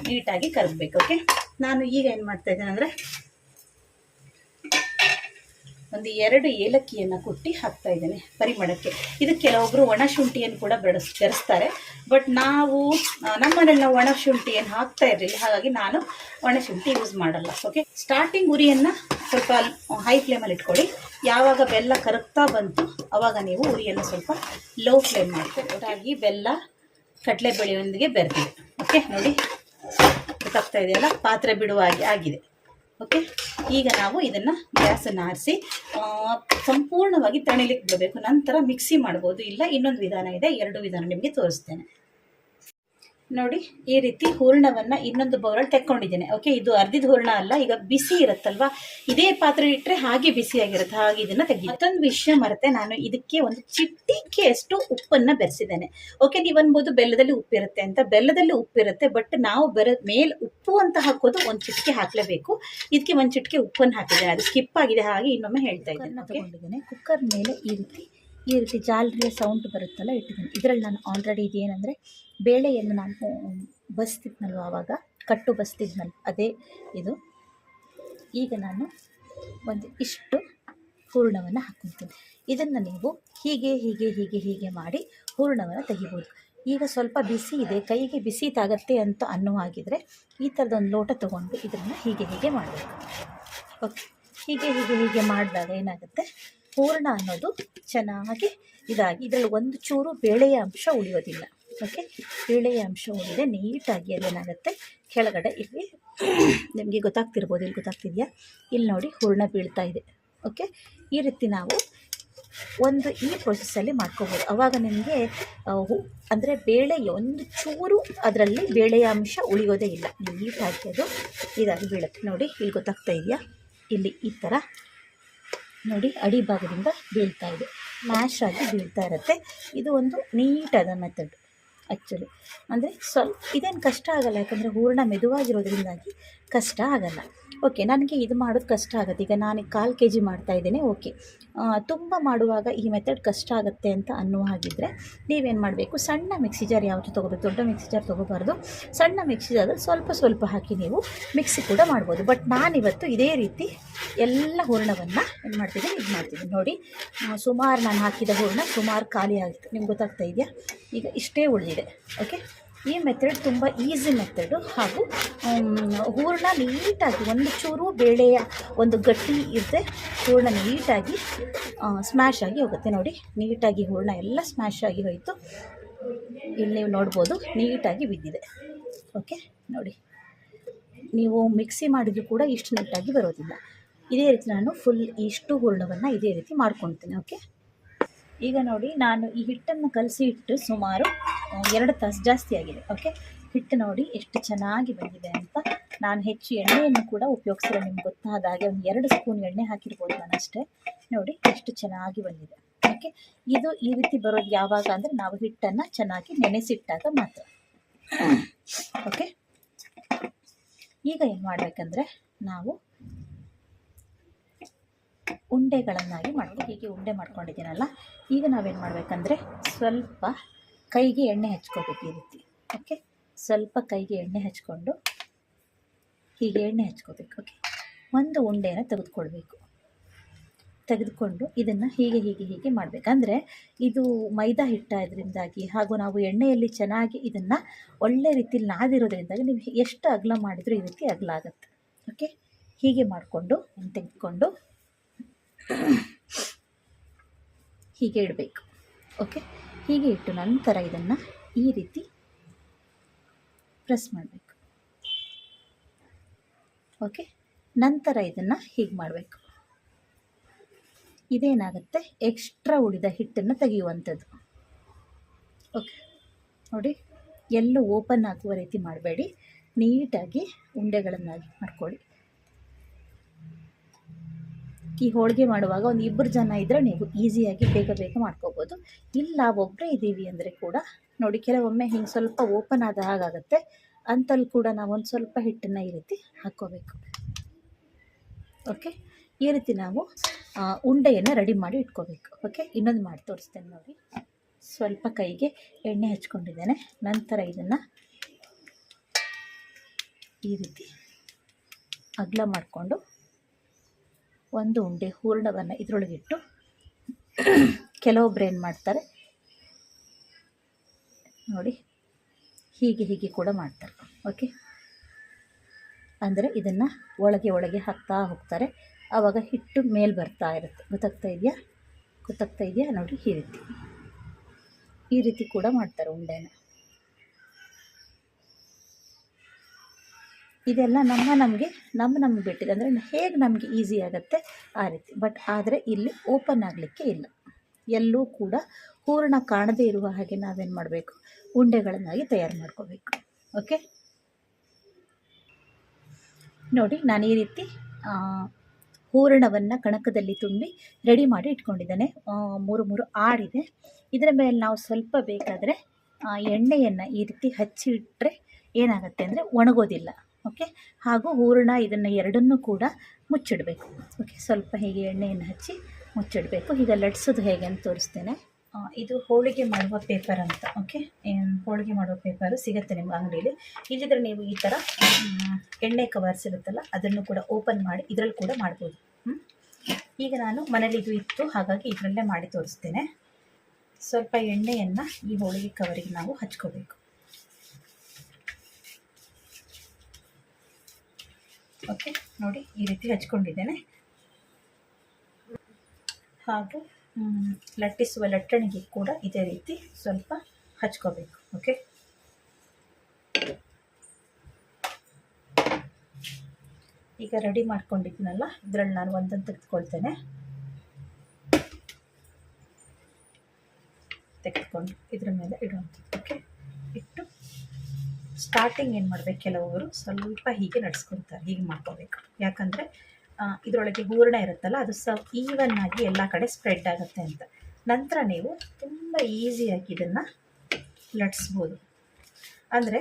ನೀಟಾಗಿ ಕರಗಬೇಕು. ಓಕೆ, ನಾನು ಈಗ ಏನು ಮಾಡ್ತಾ ಇದ್ದೇನೆ ಅಂದರೆ ಒಂದು 2 ಏಲಕ್ಕಿಯನ್ನು ಕುಟ್ಟಿ ಹಾಕ್ತಾ ಇದ್ದೇನೆ ಪರಿಮಳಕ್ಕೆ. ಇದು ಕೆಲವೊಬ್ಬರು ಒಣ ಶುಂಠಿಯನ್ನು ಕೂಡ ಬೆರೆಸ್ತಾರೆ, ಬಟ್ ನಮ್ಮನೇಲಿ ನಾವು ಒಣ ಶುಂಠಿಯನ್ನು ಹಾಕ್ತಾ ಇರಲಿಲ್ಲ, ಹಾಗಾಗಿ ನಾನು ಒಣ ಶುಂಠಿ ಯೂಸ್ ಮಾಡಲ್ಲ. ಓಕೆ, ಸ್ಟಾರ್ಟಿಂಗ್ ಉರಿಯನ್ನು ಸ್ವಲ್ಪ ಹೈ ಫ್ಲೇಮಲ್ಲಿ ಇಟ್ಕೊಳ್ಳಿ. ಯಾವಾಗ ಬೆಲ್ಲ ಕರಗ್ತಾ ಬಂತು ಆವಾಗ ನೀವು ಉರಿಯನ್ನು ಸ್ವಲ್ಪ ಲೋ ಫ್ಲೇಮ್ ಮಾಡ್ತೀವಿ. ಒಟ್ಟಾಗಿ ಬೆಲ್ಲ ಕಡಲೆಬೇಳೆಯೊಂದಿಗೆ ಬೆರೆತಿದೆ. ಓಕೆ, ನೋಡಿ ಗೊತ್ತಾಗ್ತಾ ಇದೆಯಲ್ಲ, ಪಾತ್ರೆ ಬಿಡುವ ಹಾಗೆ ಆಗಿದೆ. ಓಕೆ, ಈಗ ನಾವು ಇದನ್ನು ಗ್ಯಾಸನ್ನು ಆರಿಸಿ ಸಂಪೂರ್ಣವಾಗಿ ತಣಿಲಿಕ್ಕೆ ಬಿಡಬೇಕು. ನಂತರ ಮಿಕ್ಸಿ ಮಾಡ್ಬೋದು, ಇಲ್ಲ ಇನ್ನೊಂದು ವಿಧಾನ ಇದೆ, 2 ವಿಧಾನ ನಿಮಗೆ ತೋರಿಸ್ತೇನೆ. ನೋಡಿ, ಈ ರೀತಿ ಹೂರಣವನ್ನು ಇನ್ನೊಂದು ಬೌಲಲ್ಲಿ ತೆಕ್ಕೊಂಡಿದ್ದೇನೆ. ಓಕೆ, ಇದು ಅರ್ಧಿದ ಹೂರಣ ಅಲ್ಲ, ಈಗ ಬಿಸಿ ಇರುತ್ತಲ್ವಾ, ಇದೇ ಪಾತ್ರೆ ಇಟ್ಟರೆ ಹಾಗೆ ಬಿಸಿಯಾಗಿರುತ್ತೆ, ಹಾಗೆ ಇದನ್ನು ತೆಗೆದು. ಮತ್ತೊಂದು ವಿಷಯ ಮರೆತೆ, ನಾನು ಇದಕ್ಕೆ ಒಂದು ಚಿಟಿಕೆಯಷ್ಟು ಉಪ್ಪನ್ನು ಬೆರೆಸಿದ್ದೇನೆ. ಓಕೆ, ನೀವು ಅನ್ಬೋದು ಬೆಲ್ಲದಲ್ಲಿ ಉಪ್ಪಿರುತ್ತೆ ಅಂತ. ಬೆಲ್ಲದಲ್ಲಿ ಉಪ್ಪಿರುತ್ತೆ, ಬಟ್ ನಾವು ಮೇಲೆ ಉಪ್ಪು ಅಂತ ಹಾಕೋದು ಒಂದು ಚಿಟಿಕೆ ಹಾಕಲೇಬೇಕು. ಇದಕ್ಕೆ ಒಂದು ಚಿಟಿಕೆ ಉಪ್ಪನ್ನು ಹಾಕಿದ್ದೇನೆ, ಅದು ಸ್ಕಿಪ್ ಆಗಿದೆ, ಹಾಗೆ ಇನ್ನೊಮ್ಮೆ ಹೇಳ್ತಾ ಇದ್ದೇನೆ. ತಗೊಂಡಿದ್ದೇನೆ, ಕುಕ್ಕರ್ ಮೇಲೆ ಈ ರೀತಿ ಜಾಲರಿಯ ಸೌಂಡ್ ಬರುತ್ತಲ್ಲ ಇಟ್ಟಿದ್ದೀನಿ. ಇದರಲ್ಲಿ ನಾನು ಆಲ್ರೆಡಿ ಇದೇನೆಂದರೆ ಬೇಳೆಯನ್ನು ನಾನು ಬಸ್ತಿದ್ನಲ್ವ, ಆವಾಗ ಕಟ್ಟು ಬಸ್ತಿದ್ನಲ್ವ, ಅದೇ ಇದು. ಈಗ ನಾನು ಇಷ್ಟು ಹೂರಣವನ್ನು ಹಾಕ್ಕೊಳ್ತೀನಿ. ಇದನ್ನು ನೀವು ಹೀಗೆ ಮಾಡಿ ಹೂರಣವನ್ನು ತೆಗಿಬೋದು. ಈಗ ಸ್ವಲ್ಪ ಬಿಸಿ ಇದೆ, ಕೈಗೆ ಬಿಸಿ ತಾಗತ್ತೆ ಅಂತ ಅನ್ನುವಾಗಿದ್ದರೆ ಈ ಥರದೊಂದು ಲೋಟ ತೊಗೊಂಡು ಇದನ್ನು ಹೀಗೆ ಮಾಡಬೇಕು. ಓಕೆ, ಹೀಗೆ ಮಾಡಿದಾಗ ಏನಾಗುತ್ತೆ, ಹೂರಣ ಅನ್ನೋದು ಚೆನ್ನಾಗಿ ಇದಾಗಿ ಇದರಲ್ಲಿ ಒಂದು ಚೂರು ಬೇಳೆಯ ಅಂಶ ಉಳಿಯೋದಿಲ್ಲ. ಓಕೆ, ಬೇಳೆಯ ಅಂಶ ಉಳಿದೆ ನೀಟಾಗಿ ಅದೇನಾಗುತ್ತೆ ಕೆಳಗಡೆ. ಇಲ್ಲಿ ನಿಮಗೆ ಗೊತ್ತಾಗ್ತಿರ್ಬೋದು, ಇಲ್ಲಿ ಗೊತ್ತಾಗ್ತಿದೆಯಾ, ಇಲ್ಲಿ ನೋಡಿ ಹೂರಣ ಬೀಳ್ತಾ ಇದೆ. ಓಕೆ, ಈ ರೀತಿ ನಾವು ಈ ಪ್ರೊಸೆಸ್ಸಲ್ಲಿ ಮಾಡ್ಕೋಬೋದು. ಆವಾಗ ನಿಮಗೆ ಅಂದರೆ ಬೇಳೆ ಒಂದು ಚೂರು ಅದರಲ್ಲಿ ಬೇಳೆಯ ಅಂಶ ಉಳಿಯೋದೇ ಇಲ್ಲ, ನೀಟಾಗಿ ಅದು ಇದಾಗಿ ಬೀಳುತ್ತೆ. ನೋಡಿ, ಇಲ್ಲಿ ಗೊತ್ತಾಗ್ತಾ ಇದೆಯಾ, ಇಲ್ಲಿ ಈ ಥರ ನೋಡಿ ಅಡಿ ಭಾಗದಿಂದ ಬೀಳ್ತಾ ಇದೆ, ಮ್ಯಾಶ್ ಆಗಿ ಬೀಳ್ತಾ ಇರುತ್ತೆ. ಇದು ಒಂದು ನೀಟಾದ ಮೆಥಡ್ ಆ್ಯಕ್ಚುಲಿ. ಅಂದರೆ ಇದೇನು ಕಷ್ಟ ಆಗಲ್ಲ, ಯಾಕಂದರೆ ಹೂರಣ ಮೆದುವಾಗಿರೋದ್ರಿಂದಾಗಿ ಕಷ್ಟ ಆಗಲ್ಲ. ಓಕೆ, ನನಗೆ ಇದು ಮಾಡೋದು ಕಷ್ಟ ಆಗುತ್ತೆ. ಈಗ ನಾನು 1/4 kg ಮಾಡ್ತಾಯಿದ್ದೇನೆ. ಓಕೆ, ತುಂಬ ಮಾಡುವಾಗ ಈ ಮೆಥಡ್ ಕಷ್ಟ ಆಗುತ್ತೆ ಅಂತ ಅನ್ನುವ ಹಾಗಿದ್ದರೆ ನೀವೇನು ಮಾಡಬೇಕು, ಸಣ್ಣ ಮಿಕ್ಸಿ ಜಾರ್ ಯಾವುದು ತೊಗೋಬೇಕು, ದೊಡ್ಡ ಮಿಕ್ಸಿ ಜಾರ್ ತೊಗೋಬಾರ್ದು. ಸಣ್ಣ ಮಿಕ್ಸಿ ಜಾರಲ್ಲಿ ಸ್ವಲ್ಪ ಹಾಕಿ ನೀವು ಮಿಕ್ಸಿ ಕೂಡ ಮಾಡ್ಬೋದು. ಬಟ್ ನಾನಿವತ್ತು ಇದೇ ರೀತಿ ಎಲ್ಲ ಹೂರಣವನ್ನು ಏನು ಮಾಡ್ತಿದ್ದೀನಿ. ನೋಡಿ, ಸುಮಾರು ನಾನು ಹಾಕಿದ ಹೂರಣ ಸುಮಾರು ಖಾಲಿ ಆಗಿತ್ತು, ನಿಮ್ಗೆ ಗೊತ್ತಾಗ್ತಾ ಇದೆಯಾ. ಈಗ ಇಷ್ಟೇ ಉಳಿದಿದೆ. ಓಕೆ, ಈ ಮೆಥಡ್ ತುಂಬ ಈಸಿ ಮೆಥಡು. ಹಾಗೂ ಹೂರಣ ನೀಟಾಗಿ ಒಂದು ಚೂರು ಬೇಳೆಯ ಒಂದು ಗಟ್ಟಿ ಇರುತ್ತೆ, ಹೂರಣ ನೀಟಾಗಿ ಸ್ಮ್ಯಾಶ್ ಆಗಿ ಹೋಗುತ್ತೆ. ನೋಡಿ, ನೀಟಾಗಿ ಹೂರಣ ಎಲ್ಲ ಸ್ಮ್ಯಾಶ್ ಆಗಿ ಹೋಯಿತು. ಇಲ್ಲಿ ನೀವು ನೋಡ್ಬೋದು, ನೀಟಾಗಿ ಬಿದ್ದಿದೆ. ಓಕೆ, ನೋಡಿ, ನೀವು ಮಿಕ್ಸಿ ಮಾಡಿದರೂ ಕೂಡ ಇಷ್ಟು ನೀಟಾಗಿ ಬರೋದಿಲ್ಲ. ಇದೇ ರೀತಿ ನಾನು ಇಷ್ಟು ಹೂರಣವನ್ನು ಇದೇ ರೀತಿ ಮಾಡ್ಕೊಳ್ತೀನಿ. ಓಕೆ, ಈಗ ನೋಡಿ, ನಾನು ಈ ಹಿಟ್ಟನ್ನು ಕಲಸಿ ಇಟ್ಟು ಸುಮಾರು 2 ತಾಸು ಜಾಸ್ತಿ ಆಗಿದೆ. ಓಕೆ, ಹಿಟ್ಟು ನೋಡಿ ಎಷ್ಟು ಚೆನ್ನಾಗಿ ಬಂದಿದೆ ಅಂತ. ನಾನು ಹೆಚ್ಚು ಎಣ್ಣೆಯನ್ನು ಕೂಡ ಉಪಯೋಗಿಸಿಲ್ಲ, ನಿಮ್ಗೆ ಗೊತ್ತಾದ ಹಾಗೆ ಒಂದು 2 ಸ್ಪೂನ್ ಎಣ್ಣೆ ಹಾಕಿರ್ಬೋದು ನಾನು ಅಷ್ಟೇ. ನೋಡಿ ಎಷ್ಟು ಚೆನ್ನಾಗಿ ಬಂದಿದೆ. ಓಕೆ, ಇದು ಈ ರೀತಿ ಬರೋದು ಯಾವಾಗ ಅಂದರೆ ನಾವು ಹಿಟ್ಟನ್ನು ಚೆನ್ನಾಗಿ ನೆನೆಸಿಟ್ಟಾಗ ಮಾತ್ರ. ಓಕೆ, ಈಗ ಏನು ಮಾಡಬೇಕಂದ್ರೆ ನಾವು ಉಂಡೆಗಳನ್ನಾಗಿ ಮಾಡ್ಕೊಂಡು ಹೀಗೆ ಉಂಡೆ ಮಾಡ್ಕೊಂಡಿದ್ದೀನಲ್ಲ, ಈಗ ನಾವೇನು ಮಾಡಬೇಕಂದ್ರೆ ಸ್ವಲ್ಪ ಕೈಗೆ ಎಣ್ಣೆ ಹಚ್ಕೋಬೇಕು ಈ ರೀತಿ. ಓಕೆ, ಸ್ವಲ್ಪ ಕೈಗೆ ಎಣ್ಣೆ ಹಚ್ಕೊಂಡು ಹೀಗೆ ಎಣ್ಣೆ ಹಚ್ಕೋಬೇಕು. ಓಕೆ, ಒಂದು ಉಂಡೆಯನ್ನು ತೆಗೆದುಕೊಂಡು ಇದನ್ನು ಹೀಗೆ ಮಾಡಬೇಕಂದ್ರೆ ಇದು ಮೈದಾ ಹಿಟ್ಟಾದ್ರಿಂದಾಗಿ ಹಾಗೂ ನಾವು ಎಣ್ಣೆಯಲ್ಲಿ ಚೆನ್ನಾಗಿ ಇದನ್ನು ಒಳ್ಳೆ ರೀತಿಯಲ್ಲಿ ನಾದಿರೋದ್ರಿಂದಾಗಿ ನೀವು ಎಷ್ಟು ಅಗಲ ಮಾಡಿದರೂ ಈ ರೀತಿ ಅಗಲ ಆಗುತ್ತೆ. ಓಕೆ, ಹೀಗೆ ಮಾಡಿಕೊಂಡು ತೆಗೆದುಕೊಂಡು ಹೀಗೆ ಇಡಬೇಕು. ಓಕೆ, ಹೀಗೆ ಇಟ್ಟು ನಂತರ ಇದನ್ನು ಈ ರೀತಿ ಪ್ರೆಸ್ ಮಾಡಬೇಕು. ಓಕೆ, ನಂತರ ಇದನ್ನು ಹೀಗೆ ಮಾಡಬೇಕು. ಇದೇನಾಗುತ್ತೆ, ಎಕ್ಸ್ಟ್ರಾ ಉಳಿದ ಹಿಟ್ಟನ್ನು ತೆಗೆಯುವಂಥದ್ದು. ಓಕೆ, ನೋಡಿ, ಎಲ್ಲೂ ಓಪನ್ ಆಗುವ ರೀತಿ ಮಾಡಬೇಡಿ, ನೀಟಾಗಿ ಉಂಡೆಗಳನ್ನಾಗಿ ಮಾಡ್ಕೊಳ್ಳಿ. ಈ ಹೋಳಿಗೆ ಮಾಡುವಾಗ ಒಂದು 2 ಜನ ಇದ್ದರೆ ನೀವು ಈಸಿಯಾಗಿ ಬೇಗ ಮಾಡ್ಕೋಬೋದು. ಇಲ್ಲ ಒಬ್ಬರೇ ಇದ್ದೀವಿ ಅಂದರೆ ಕೂಡ ನೋಡಿ, ಕೆಲವೊಮ್ಮೆ ಹಿಂಗೆ ಸ್ವಲ್ಪ ಓಪನ್ ಆದ ಹಾಗಾಗುತ್ತೆ, ಅಂತಲ್ಲಿ ಕೂಡ ನಾವು ಒಂದು ಸ್ವಲ್ಪ ಹಿಟ್ಟನ್ನು ಈ ರೀತಿ ಹಾಕ್ಕೋಬೇಕು. ಓಕೆ, ಈ ರೀತಿ ನಾವು ಉಂಡೆಯನ್ನು ರೆಡಿ ಮಾಡಿ ಇಟ್ಕೋಬೇಕು. ಓಕೆ, ಇನ್ನೊಂದು ಮಾಡಿ ತೋರಿಸ್ತೇನೆ ನೋಡಿ. ಸ್ವಲ್ಪ ಕೈಗೆ ಎಣ್ಣೆ ಹಚ್ಕೊಂಡಿದ್ದೇನೆ. ನಂತರ ಇದನ್ನು ಈ ರೀತಿ ಅಗಲ ಮಾಡಿಕೊಂಡು ಒಂದು ಉಂಡೆ ಹೂರಣವನ್ನು ಇದರೊಳಗಿಟ್ಟು ಕೆಲವೊಬ್ರು ಏನು ಮಾಡ್ತಾರೆ ನೋಡಿ, ಹೀಗೆ ಕೂಡ ಮಾಡ್ತಾರೆ. ಓಕೆ, ಅಂದರೆ ಇದನ್ನು ಒಳಗೆ ಹಾಕ್ತಾ ಹೋಗ್ತಾರೆ. ಆವಾಗ ಹಿಟ್ಟು ಮೇಲೆ ಬರ್ತಾ ಇರುತ್ತೆ. ಗೊತ್ತಾಗ್ತಾ ಇದೆಯಾ ನೋಡಿ, ಈ ರೀತಿ ಕೂಡ ಮಾಡ್ತಾರೆ ಉಂಡೆನ. ಇದೆಲ್ಲ ನಮಗೆ ಬಿಟ್ಟಿದೆ, ಅಂದರೆ ಹೇಗೆ ನಮಗೆ ಈಸಿ ಆಗುತ್ತೆ ಆ ರೀತಿ. ಬಟ್ ಆದರೆ ಇಲ್ಲಿ ಓಪನ್ ಆಗಲಿಕ್ಕೆ ಇಲ್ಲ, ಎಲ್ಲೂ ಕೂಡ ಹೂರಣ ಕಾಣದೇ ಇರುವ ಹಾಗೆ ನಾವೇನು ಮಾಡಬೇಕು, ಉಂಡೆಗಳನ್ನಾಗಿ ತಯಾರು ಮಾಡ್ಕೋಬೇಕು. ಓಕೆ, ನೋಡಿ ನಾನು ಈ ರೀತಿ ಹೂರಣವನ್ನು ಕಣಕದಲ್ಲಿ ತುಂಬಿ ರೆಡಿ ಮಾಡಿ ಇಟ್ಕೊಂಡಿದ್ದೇನೆ. 3 ಆಡಿದೆ. ಇದರ ಮೇಲೆ ನಾವು ಸ್ವಲ್ಪ ಬೇಕಾದರೆ ಎಣ್ಣೆಯನ್ನು ಈ ರೀತಿ ಹಚ್ಚಿ ಇಟ್ಟರೆ ಏನಾಗುತ್ತೆ ಅಂದರೆ ಒಣಗೋದಿಲ್ಲ. ಓಕೆ, ಹಾಗೂ ಹೂರಣ ಇದನ್ನು ಎರಡನ್ನೂ ಕೂಡ ಮುಚ್ಚಿಡಬೇಕು. ಓಕೆ, ಸ್ವಲ್ಪ ಹೀಗೆ ಎಣ್ಣೆಯನ್ನು ಹಚ್ಚಿ ಮುಚ್ಚಿಡಬೇಕು. ಈಗ ಲಟ್ಸೋದು ಹೇಗೆ ಅಂತ ತೋರಿಸ್ತೇನೆ. ಇದು ಹೋಳಿಗೆ ಮಾಡುವ ಪೇಪರ್ ಅಂತ. ಓಕೆ, ಹೋಳಿಗೆ ಮಾಡುವ ಪೇಪರು ಸಿಗುತ್ತೆ ನಿಮ್ಮ ಅಂಗಡಿಯಲ್ಲಿ. ಇಲ್ಲಿದ್ರೆ ನೀವು ಈ ಥರ ಎಣ್ಣೆ ಕವರ್ಸ್ ಇರುತ್ತಲ್ಲ, ಅದನ್ನು ಕೂಡ ಓಪನ್ ಮಾಡಿ ಇದರಲ್ಲಿ ಕೂಡ ಮಾಡ್ಬೋದು. ಈಗ ನಾನು ಮನೇಲಿ ಇದು ಇತ್ತು, ಹಾಗಾಗಿ ಇದರಲ್ಲೇ ಮಾಡಿ ತೋರಿಸ್ತೇನೆ. ಸ್ವಲ್ಪ ಎಣ್ಣೆಯನ್ನು ಈ ಹೋಳಿಗೆ ಕವರಿಗೆ ನಾವು ಹಚ್ಕೋಬೇಕು. ಓಕೆ, ನೋಡಿ ಈ ರೀತಿ ಹಚ್ಕೊಂಡಿದ್ದೇನೆ. ಹಾಗೂ ಲಟ್ಟಿಸುವ ಲಟ್ಟಣಿಗೆ ಕೂಡ ಇದೇ ರೀತಿ ಸ್ವಲ್ಪ ಹಚ್ಕೋಬೇಕು. ಓಕೆ, ಈಗ ರೆಡಿ ಮಾಡ್ಕೊಂಡಿದ್ದೀನಲ್ಲ, ಇದರಲ್ಲಿ ನಾನು ಒಂದನ್ನು ತೆಗೆದುಕೊಳ್ತೇನೆ. ತೆಗೆದುಕೊಂಡು ಇದ್ರ ಮೇಲೆ ಇಡುವಂಥದ್ದು. ಓಕೆ, ಇಟ್ಟು ಸ್ಟಾರ್ಟಿಂಗ್ ಏನು ಮಾಡಬೇಕು, ಕೆಲವರು ಸ್ವಲ್ಪ ಹೀಗೆ ನಡೆಸ್ಕೊಳ್ತಾರೆ, ಹೀಗೆ ಮಾಡ್ಕೋಬೇಕು. ಯಾಕಂದರೆ ಇದರೊಳಗೆ ಹೂರಣ ಇರುತ್ತಲ್ಲ, ಅದು ಈವನ್ ಆಗಿ ಎಲ್ಲ ಕಡೆ ಸ್ಪ್ರೆಡ್ ಆಗುತ್ತೆ ಅಂತ. ನಂತರ ನೀವು ತುಂಬ ಈಸಿಯಾಗಿ ಇದನ್ನು ಲಟ್ಸ್ಬೋದು. ಅಂದರೆ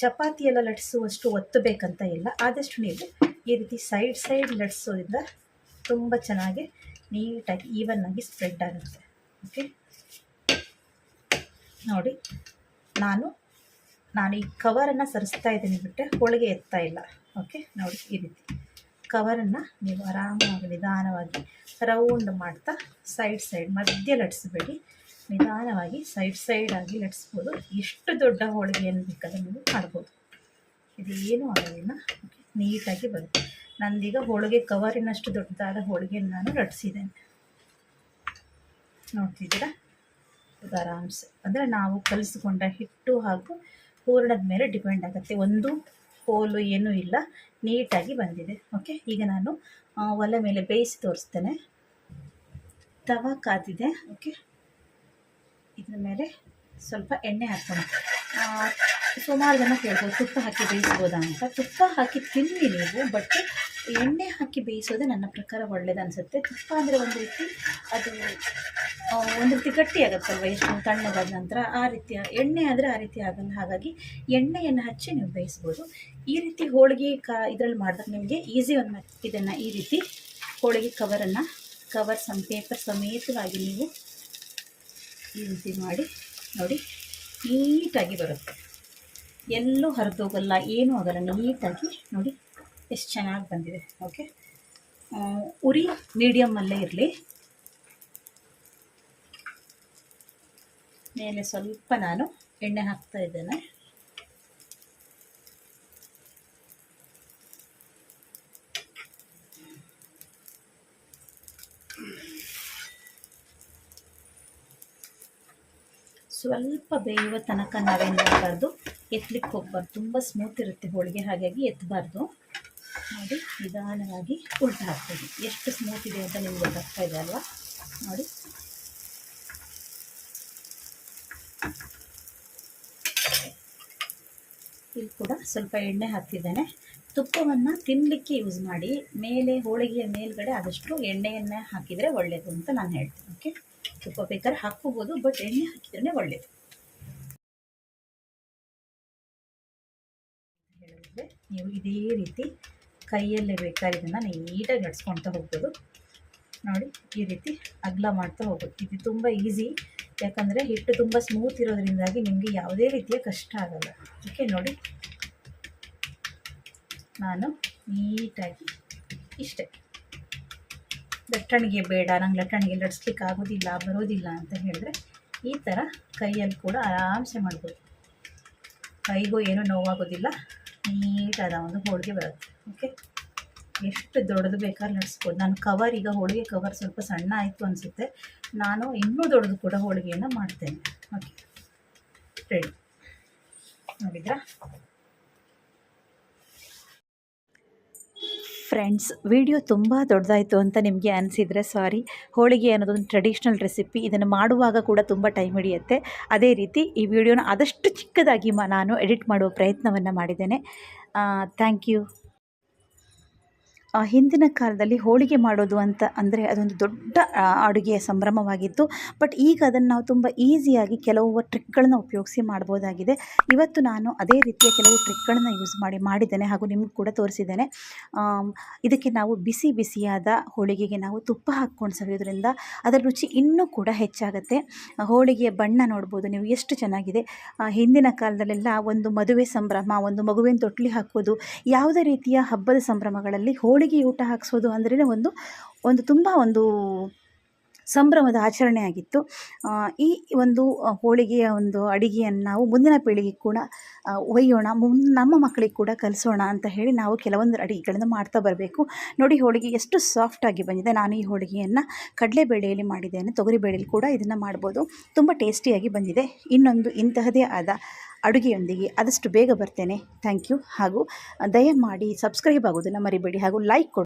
ಚಪಾತಿ ಎಲ್ಲ ಲಟ್ಸುವಷ್ಟು ಒತ್ತಬೇಕಂತ ಇಲ್ಲ. ಆದಷ್ಟು ನೀವು ಈ ರೀತಿ ಸೈಡ್ ಲಟ್ಸೋದ್ರಿಂದ ತುಂಬ ಚೆನ್ನಾಗಿ ನೀಟಾಗಿ ಈವನ್ ಆಗಿ ಸ್ಪ್ರೆಡ್ ಆಗುತ್ತೆ. ಓಕೆ, ನೋಡಿ ನಾನು ಈ ಕವರನ್ನು ಸರಿಸ್ತಾ ಇದ್ದೀನಿ ಬಿಟ್ಟರೆ ಹೋಳಿಗೆ ಎತ್ತಾ ಇಲ್ಲ. ಓಕೆ, ನೋಡಿ ಈ ರೀತಿ ಕವರನ್ನು ನೀವು ಆರಾಮಾಗಿ ನಿಧಾನವಾಗಿ ರೌಂಡ್ ಮಾಡ್ತಾ ಸೈಡ್ ಮಧ್ಯೆ ಲಟ್ಸಬೇಡಿ, ನಿಧಾನವಾಗಿ ಸೈಡಾಗಿ ಲಟ್ಸ್ಬೋದು. ಎಷ್ಟು ದೊಡ್ಡ ಹೋಳಿಗೆಯನ್ನು ಬೇಕಾದ್ರೆ ನೀವು ಮಾಡ್ಬೋದು, ಇದೇನೂ ಆಗೋದಿಲ್ಲ. ಓಕೆ, ನೀಟಾಗಿ ಬರುತ್ತೆ. ನಂದೀಗ ಹೋಳಿಗೆ ಕವರಿನಷ್ಟು ದೊಡ್ಡದಾದ ಹೋಳಿಗೆಯನ್ನು ನಾನು ಲಟ್ಸಿದ್ದೇನೆ. ನೋಡ್ತಿದ್ದೀರಾ, ಇದು ಆರಾಮ್ಸೆ. ಅಂದರೆ ನಾವು ಕಲಿಸ್ಕೊಂಡ ಹಿಟ್ಟು ಹಾಗೂ ಹೂರಣದ ಮೇಲೆ ಡಿಪೆಂಡ್ ಆಗುತ್ತೆ. ಒಂದು ಹೋಲು ಏನೂ ಇಲ್ಲ, ನೀಟಾಗಿ ಬಂದಿದೆ. ಓಕೆ, ಈಗ ನಾನು ಒಲೆ ಮೇಲೆ ಬೇಯಿಸಿ ತೋರಿಸ್ತೇನೆ. ತವಾ ಕಾದಿದೆ. ಓಕೆ, ಇದ್ರ ಮೇಲೆ ಸ್ವಲ್ಪ ಎಣ್ಣೆ ಹಾಕೋಣ. ಸುಮಾರು ಜನ ಕೇಳ್ಬೋದು ತುಪ್ಪ ಹಾಕಿ ಬೇಯಿಸ್ಬೋದಾ ಅಂತ. ತುಪ್ಪ ಹಾಕಿ ತಿನ್ನಿ ನೀವು, ಬಟ್ ಎಣ್ಣೆ ಹಾಕಿ ಬೇಯಿಸೋದೇ ನನ್ನ ಪ್ರಕಾರ ಒಳ್ಳೇದು ಅನಿಸುತ್ತೆ. ತುಪ್ಪ ಅಂದರೆ ಒಂದು ರೀತಿ ಗಟ್ಟಿ ಆಗುತ್ತಲ್ವ, ಎಷ್ಟು ತಣ್ಣಗಾದ ನಂತರ. ಆ ರೀತಿಯ ಎಣ್ಣೆ ಆದರೆ ಆ ರೀತಿ ಆಗಲ್ಲ. ಹಾಗಾಗಿ ಎಣ್ಣೆಯನ್ನು ಹಚ್ಚಿ ನೀವು ಬೇಯಿಸ್ಬೋದು. ಈ ರೀತಿ ಹೋಳಿಗೆ ಇದರಲ್ಲಿ ಮಾಡಿದಾಗ ನಿಮಗೆ ಈಸಿ ಇದನ್ನು ಈ ರೀತಿ ಹೋಳಿಗೆ ಕವರ್ ಪೇಪರ್ ಸಮೇತವಾಗಿ ನೀವು ಈ ರೀತಿ ಮಾಡಿ ನೋಡಿ, ನೀಟಾಗಿ ಬರುತ್ತೆ. ಎಲ್ಲೂ ಹರಿದೋಗಲ್ಲ, ಏನೂ ಆಗಲ್ಲ. ನೀಟಾಗಿ ನೋಡಿ ಎಷ್ಟು ಚೆನ್ನಾಗಿ ಬಂದಿದೆ. ಓಕೆ, ಉರಿ ಮೀಡಿಯಮ್ಮಲ್ಲೇ ಇರಲಿ. ಮೇಲೆ ಸ್ವಲ್ಪ ನಾನು ಎಣ್ಣೆ ಹಾಕ್ತಾ ಇದ್ದೇನೆ. ಸ್ವಲ್ಪ ಬೇಯುವ ತನಕ ನಾವೇನು ಮಾಡಬಾರ್ದು, ಎತ್ತಲಿಕ್ಕೆ ಹೋಗಬಾರ್ದು. ತುಂಬ ಸ್ಮೂತ್ ಇರುತ್ತೆ ಹೋಳಿಗೆ, ಹಾಗಾಗಿ ಎತ್ತಬಾರ್ದು. ನೋಡಿ, ನಿಧಾನವಾಗಿ ಉಲ್ಟಾ ಹಾಕ್ತೀವಿ. ಎಷ್ಟು ಸ್ಮೂತ್ ಇದೆ ಅಂತ ನಿಮ್ಗೆ ಗೊತ್ತಾಗ್ತಾ ಇದೆ ಅಲ್ವಾ? ನೋಡಿ, ಇಲ್ಲಿ ಕೂಡ ಸ್ವಲ್ಪ ಎಣ್ಣೆ ಹಾಕ್ತಿದ್ದೇನೆ. ತುಪ್ಪವನ್ನು ತಿನ್ನಲಿಕ್ಕೆ ಯೂಸ್ ಮಾಡಿ, ಮೇಲೆ ಹೋಳಿಗೆಯ ಮೇಲ್ಗಡೆ ಆದಷ್ಟು ಎಣ್ಣೆಯನ್ನು ಹಾಕಿದರೆ ಒಳ್ಳೆಯದು ಅಂತ ನಾನು ಹೇಳ್ತೀನಿ. ಓಕೆ, ತುಪ್ಪ ಬೇಕಾದ್ರೆ ಹಾಕ್ಕೋಬೋದು, ಬಟ್ ಎಣ್ಣೆ ಹಾಕಿದ್ರೆ ಒಳ್ಳೆಯದು. ಹೇಳಿದ್ರೆ ನೀವು ಇದೇ ರೀತಿ ಕೈಯಲ್ಲೇ ಬೇಕಾದ್ರೆ ಇದನ್ನು ನೀಟಾಗಿ ನಡ್ಸ್ಕೊಳ್ತಾ ಹೋಗ್ಬೋದು. ನೋಡಿ, ಈ ರೀತಿ ಅಗಲ ಮಾಡ್ತಾ ಹೋಗ್ಬೋದು. ಇದು ತುಂಬ ಈಸಿ, ಯಾಕಂದರೆ ಹಿಟ್ಟು ತುಂಬ ಸ್ಮೂತ್ ಇರೋದ್ರಿಂದಾಗಿ ನಿಮಗೆ ಯಾವುದೇ ರೀತಿಯ ಕಷ್ಟ ಆಗಲ್ಲ. ಓಕೆ, ನೋಡಿ ನಾನು ನೀಟಾಗಿ ಇಷ್ಟೇ ಲಟ್ಟಣಿಗೆ ಬೇಡ, ನಂಗೆ ಲಟ್ಟಣಿಗೆ ಲಟ್ಸ್ಲಿಕ್ಕೆ ಆಗೋದಿಲ್ಲ, ಬರೋದಿಲ್ಲ ಅಂತ ಹೇಳಿದ್ರೆ ಈ ಥರ ಕೈಯಲ್ಲಿ ಕೂಡ ಆರಾಮ್ಸೆ ಮಾಡ್ಬೋದು. ಕೈಗೂ ಏನೂ ನೋವಾಗೋದಿಲ್ಲ, ನೀಟಾದ ಒಂದು ಹೋಳಿಗೆ ಬರುತ್ತೆ. ಓಕೆ, ಎಷ್ಟು ದೊಡ್ಡದು ಬೇಕಾದ್ರೆ ಲಟ್ಸ್ಬೋದು. ನಾನು ಕವರ್, ಈಗ ಹೋಳಿಗೆ ಕವರ್ ಸ್ವಲ್ಪ ಸಣ್ಣ ಆಯಿತು ಅನಿಸುತ್ತೆ, ನಾನು ಇನ್ನೂ ದೊಡ್ಡದು ಕೂಡ ಹೋಳಿಗೆಯನ್ನು ಮಾಡ್ತೇನೆ. ಓಕೆ, ರೆಡಿ ನೋಡಿದ್ರಾ ಫ್ರೆಂಡ್ಸ್? ವಿಡಿಯೋ ತುಂಬ ದೊಡ್ಡದಾಯಿತು ಅಂತ ನಿಮಗೆ ಅನಿಸಿದರೆ ಸಾರಿ. ಹೋಳಿಗೆ ಅನ್ನೋದೊಂದು ಟ್ರೆಡಿಷ್ನಲ್ ರೆಸಿಪಿ, ಇದನ್ನು ಮಾಡುವಾಗ ಕೂಡ ತುಂಬ ಟೈಮ್ ಹಿಡಿಯುತ್ತೆ. ಅದೇ ರೀತಿ ಈ ವಿಡಿಯೋನ ಆದಷ್ಟು ಚಿಕ್ಕದಾಗಿ ನಾನು ಎಡಿಟ್ ಮಾಡುವ ಪ್ರಯತ್ನವನ್ನು ಮಾಡಿದ್ದೇನೆ. Thank you. ಹಿಂದಿನ ಕಾಲದಲ್ಲಿ ಹೋಳಿಗೆ ಮಾಡೋದು ಅಂತ ಅಂದರೆ ಅದೊಂದು ದೊಡ್ಡ ಅಡುಗೆಯ ಸಂಭ್ರಮವಾಗಿತ್ತು. ಬಟ್ ಈಗ ಅದನ್ನು ನಾವು ತುಂಬ ಈಸಿಯಾಗಿ ಕೆಲವು ಟ್ರಿಕ್ಗಳನ್ನು ಉಪಯೋಗಿಸಿ ಮಾಡ್ಬೋದಾಗಿದೆ. ಇವತ್ತು ನಾನು ಅದೇ ರೀತಿಯ ಕೆಲವು ಟ್ರಿಕ್ಗಳನ್ನು ಯೂಸ್ ಮಾಡಿದ್ದೇನೆ ಹಾಗೂ ನಿಮಗೂ ಕೂಡ ತೋರಿಸಿದ್ದೇನೆ. ಇದಕ್ಕೆ ನಾವು ಬಿಸಿ ಬಿಸಿಯಾದ ಹೋಳಿಗೆಗೆ ನಾವು ತುಪ್ಪ ಹಾಕ್ಕೊಂಡು ಸವಿಯೋದ್ರಿಂದ ಅದರ ರುಚಿ ಇನ್ನೂ ಕೂಡ ಹೆಚ್ಚಾಗುತ್ತೆ. ಹೋಳಿಗೆಯ ಬಣ್ಣ ನೋಡ್ಬೋದು ನೀವು ಎಷ್ಟು ಚೆನ್ನಾಗಿದೆ. ಹಿಂದಿನ ಕಾಲದಲ್ಲೆಲ್ಲ ಒಂದು ಮದುವೆ ಸಂಭ್ರಮ, ಒಂದು ಮಗುವಿನ ತೊಟ್ಲಿ ಹಾಕೋದು, ಯಾವುದೇ ರೀತಿಯ ಹಬ್ಬದ ಸಂಭ್ರಮಗಳಲ್ಲಿ ಹೋಳಿಗೆ ಊಟ ಹಾಕಿಸೋದು ಅಂದ್ರೆ ಒಂದು ತುಂಬ ಒಂದು ಸಂಭ್ರಮದ ಆಚರಣೆ ಆಗಿತ್ತು. ಈ ಒಂದು ಹೋಳಿಗೆಯ ಒಂದು ಅಡಿಗೆಯನ್ನು ನಾವು ಮುಂದಿನ ಪೀಳಿಗೆಗೆ ಕೂಡ ಒಯ್ಯೋಣ, ನಮ್ಮ ಮಕ್ಕಳಿಗೆ ಕೂಡ ಕಲಿಸೋಣ ಅಂತ ಹೇಳಿ ನಾವು ಕೆಲವೊಂದು ಅಡಿಗೆಗಳನ್ನು ಮಾಡ್ತಾ ಬರಬೇಕು. ನೋಡಿ ಹೋಳಿಗೆ ಎಷ್ಟು ಸಾಫ್ಟಾಗಿ ಬಂದಿದೆ. ನಾನು ಈ ಹೋಳಿಗೆಯನ್ನು ಕಡಲೆಬೇಳೆಯಲ್ಲಿ ಮಾಡಿದ್ದೇನೆ, ತೊಗರಿಬೇಳೆಯಲ್ಲಿ ಕೂಡ ಇದನ್ನು ಮಾಡ್ಬೋದು. ತುಂಬ ಟೇಸ್ಟಿಯಾಗಿ ಬಂದಿದೆ. ಇನ್ನೊಂದು ಇಂತಹದೇ ಆದ ಅಡುಗೆಯೊಂದಿಗೆ ಆದಷ್ಟು ಬೇಗ ಬರ್ತೇನೆ. Thank you. ಹಾಗೂ ದಯಮಾಡಿ ಸಬ್ಸ್ಕ್ರೈಬ್ ಆಗೋದನ್ನು ಮರಿಬೇಡಿ ಹಾಗೂ ಲೈಕ್ ಕೊಡಿ.